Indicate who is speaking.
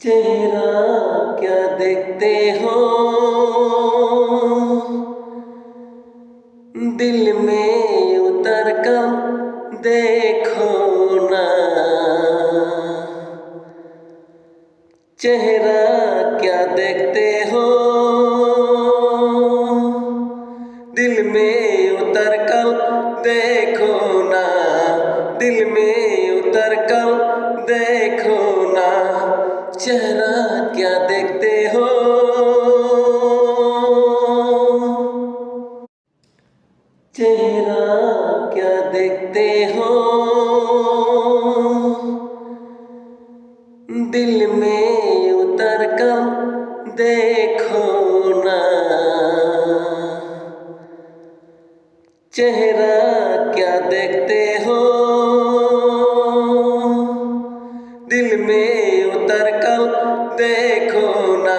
Speaker 1: चेहरा क्या देखते हो, दिल में उतर कर देखो ना। चेहरा क्या देखते हो, दिल में उतर कर देखो ना। दिल में उतर कर देखो ना। चेहरा क्या देखते हो। चेहरा क्या देखते हो, दिल में उतर कर देखो ना। चेहरा क्या देखते हो, दिल में उतर कर देखो ना।